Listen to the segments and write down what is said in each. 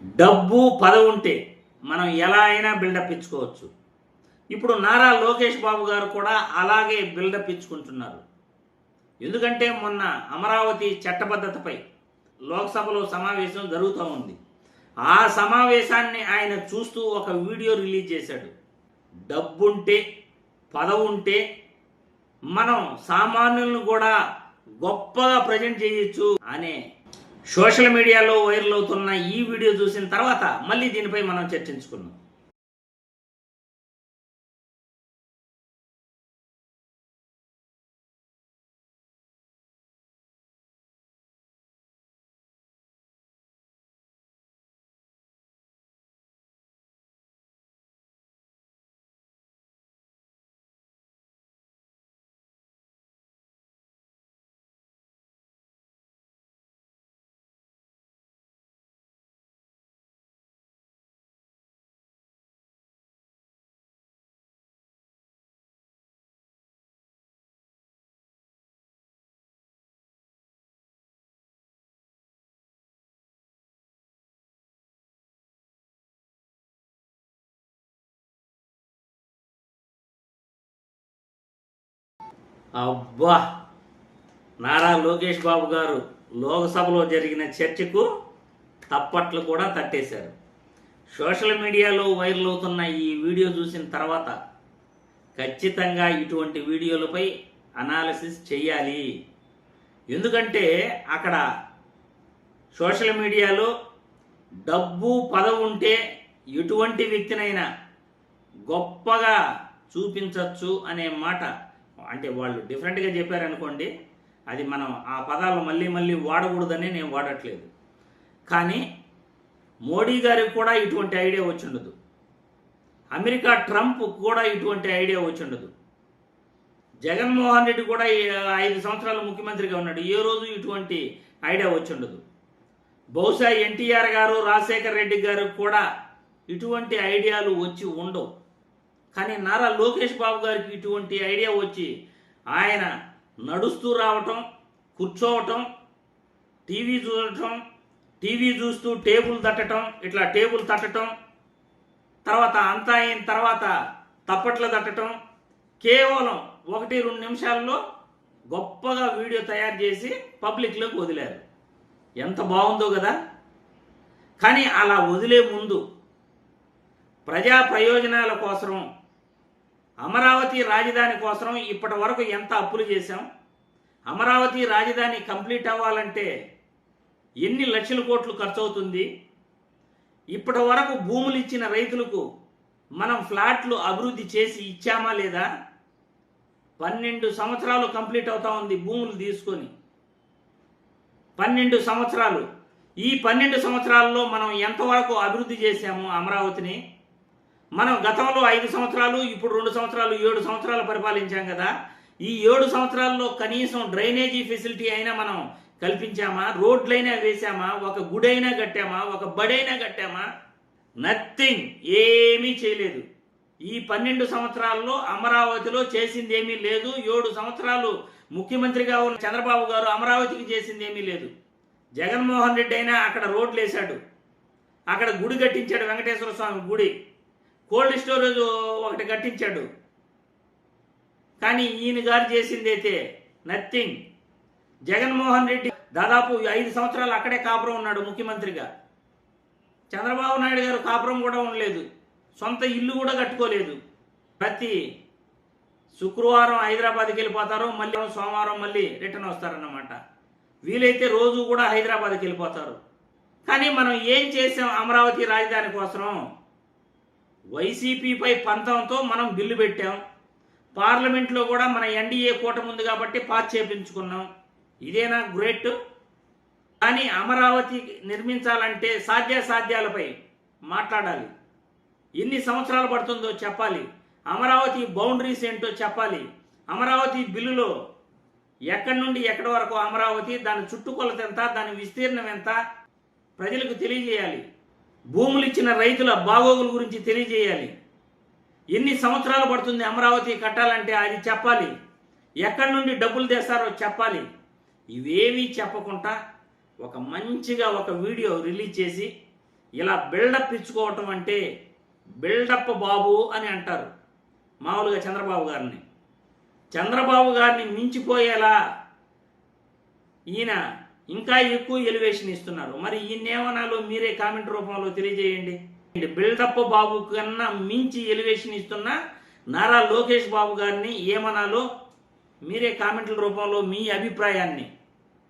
డబ్బు పదవి ఉంటే మనం ఎలా అయినా బిల్డప్ ఇచ్చుకోవచ్చు. ఇప్పుడు నారా లోకేష్ బాబు గారు కూడా అలాగే బిల్డప్ ఇచ్చుకుంటున్నారు. ఎందుకంటే మొన్న అమరావతి చట్టబద్ధతపై లోక్సభలో సమావేశం జరుగుతూ ఉంది. ఆ సమావేశాన్ని ఆయన చూస్తూ ఒక వీడియో రిలీజ్ చేశాడు. డబ్బుంటే పదవి ఉంటే మనం సామాన్యులను కూడా గొప్పగా ప్రజెంట్ చేయొచ్చు అనే సోషల్ మీడియాలో వైరల్ అవుతున్న ఈ వీడియో చూసిన తర్వాత మళ్ళీ దీనిపై మనం చర్చించుకుందాం. అబ్బా, నారా లోకేష్ బాబు గారు లోక్సభలో జరిగిన చర్చకు తప్పట్లు కూడా తట్టేశారు. సోషల్ మీడియాలో వైరల్ అవుతున్న ఈ వీడియో చూసిన తర్వాత ఖచ్చితంగా ఇటువంటి వీడియోలపై అనాలిసిస్ చేయాలి. ఎందుకంటే అక్కడ సోషల్ మీడియాలో డబ్బు పదవి ఉంటే ఎటువంటి వ్యక్తినైనా గొప్పగా చూపించవచ్చు అనే మాట, అంటే వాళ్ళు డిఫరెంట్గా చెప్పారనుకోండి, అది మనం ఆ పదాలు మళ్ళీ మళ్ళీ వాడకూడదని నేను వాడట్లేదు. కానీ మోడీ గారికి కూడా ఇటువంటి ఐడియా వచ్చిండదు, అమెరికా ట్రంప్ కూడా ఇటువంటి ఐడియా వచ్చిండదు, జగన్మోహన్ రెడ్డి కూడా 5 సంవత్సరాలు ముఖ్యమంత్రిగా ఉన్నాడు, ఏ రోజు ఇటువంటి ఐడియా వచ్చిండదు. బహుశా ఎన్టీఆర్ గారు, రాజశేఖర్ రెడ్డి గారు కూడా ఇటువంటి ఐడియాలు వచ్చి ఉండవు. కానీ నారా లోకేష్ బాబు గారికి ఇటువంటి ఐడియా వచ్చి ఆయన నడుస్తూ రావటం, కూర్చోవటం, టీవీ చూడటం, టీవీ చూస్తూ టేబుల్ తట్టడం, ఇట్లా టేబుల్ తట్టడం, తర్వాత అంతా అయిన తర్వాత తప్పట్లు తట్టడం, కేవలం 1-2 నిమిషాల్లో గొప్పగా వీడియో తయారు చేసి పబ్లిక్లోకి వదిలారు. ఎంత బాగుందో కదా. కానీ అలా వదిలే ముందు ప్రజా ప్రయోజనాల కోసం, అమరావతి రాజధాని కోసం ఇప్పటి వరకు ఎంత అప్పులు చేశాం, అమరావతి రాజధాని కంప్లీట్ అవ్వాలంటే ఎన్ని లక్షల కోట్లు ఖర్చు అవుతుంది, ఇప్పటి వరకు భూములు ఇచ్చిన రైతులకు మనం ఫ్లాట్లు అభివృద్ధి చేసి ఇచ్చామా లేదా? 12 సంవత్సరాలు కంప్లీట్ అవుతా ఉంది భూములు తీసుకొని. 12 సంవత్సరాలు. ఈ 12 సంవత్సరాల్లో మనం ఎంతవరకు అభివృద్ధి చేశాము అమరావతిని? మనం గతంలో 5 సంవత్సరాలు, ఇప్పుడు 2 సంవత్సరాలు, 7 సంవత్సరాలు పరిపాలించాం కదా. ఈ 7 సంవత్సరాల్లో కనీసం డ్రైనేజీ ఫెసిలిటీ అయినా మనం కల్పించామా? రోడ్లైనా వేసామా? ఒక గుడైనా కట్టామా? ఒక బడైనా కట్టామా? నథింగ్, ఏమీ చేయలేదు. ఈ 12 సంవత్సరాల్లో అమరావతిలో చేసింది ఏమీ లేదు. 7 సంవత్సరాలు ముఖ్యమంత్రిగా ఉన్న చంద్రబాబు గారు అమరావతికి చేసింది ఏమీ లేదు. జగన్మోహన్ రెడ్డి అయినా అక్కడ రోడ్లు వేశాడు, అక్కడ గుడి కట్టించాడు, వెంకటేశ్వర స్వామి గుడి, కోల్డ్ స్టోరేజ్ ఒకటి కట్టించాడు. కానీ ఈయన గారు చేసింది అయితే నథింగ్. జగన్మోహన్ రెడ్డి దాదాపు 5 సంవత్సరాలు అక్కడే కాపురం ఉన్నాడు ముఖ్యమంత్రిగా. చంద్రబాబు నాయుడు గారు కాపురం కూడా ఉండలేదు, సొంత ఇల్లు కూడా కట్టుకోలేదు. ప్రతి శుక్రవారం హైదరాబాద్కి వెళ్ళిపోతారు, మళ్ళీ సోమవారం మళ్ళీ రిటర్న్ వస్తారన్నమాట. వీలైతే రోజు కూడా హైదరాబాద్కి వెళ్ళిపోతారు. కానీ మనం ఏం చేసాం అమరావతి రాజధాని కోసం? వైసీపీపై పంతంతో మనం బిల్లు పెట్టాం. పార్లమెంట్లో కూడా మన ఎన్డీఏ కూటమి ఉంది కాబట్టి పాస్ చేయించుకున్నాం. ఇదేనా గ్రేట్? కానీ అమరావతి నిర్మించాలంటే సాధ్యాసాధ్యాలపై మాట్లాడాలి. ఎన్ని సంవత్సరాలు పడుతుందో చెప్పాలి. అమరావతి బౌండరీస్ ఏంటో చెప్పాలి. అమరావతి బిల్లులో ఎక్కడి నుండి ఎక్కడి వరకు అమరావతి, దాని చుట్టుకొలత ఎంత, దాని విస్తీర్ణం ఎంత ప్రజలకు తెలియజేయాలి. భూములు ఇచ్చిన రైతుల బాగోగుల గురించి తెలియజేయాలి. ఎన్ని సంవత్సరాలు పడుతుంది అమరావతి కట్టాలంటే అది చెప్పాలి. ఎక్కడి నుండి డబ్బులు తెస్తారో చెప్పాలి. ఇవేమీ చెప్పకుండా ఒక మంచిగా ఒక వీడియో రిలీజ్ చేసి ఇలా బిల్డప్ ఇచ్చుకోవటం అంటే బిల్డప్ బాబు అని అంటారు మామూలుగా చంద్రబాబు గారిని. చంద్రబాబు గారిని మించిపోయేలా ఈయన ఇంకా ఎక్కువ ఎలివేషన్ ఇస్తున్నారు. మరి ఈయనేమనాలో మీరే కామెంట్ రూపంలో తెలియజేయండి. బిల్డప్ బాబు కన్నా మించి ఎలివేషన్ ఇస్తున్న నారా లోకేష్ బాబు గారిని ఏమనాలో మీరే కామెంట్ల రూపంలో మీ అభిప్రాయాన్ని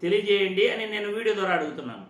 తెలియజేయండి అని నేను వీడియో ద్వారా అడుగుతున్నాను.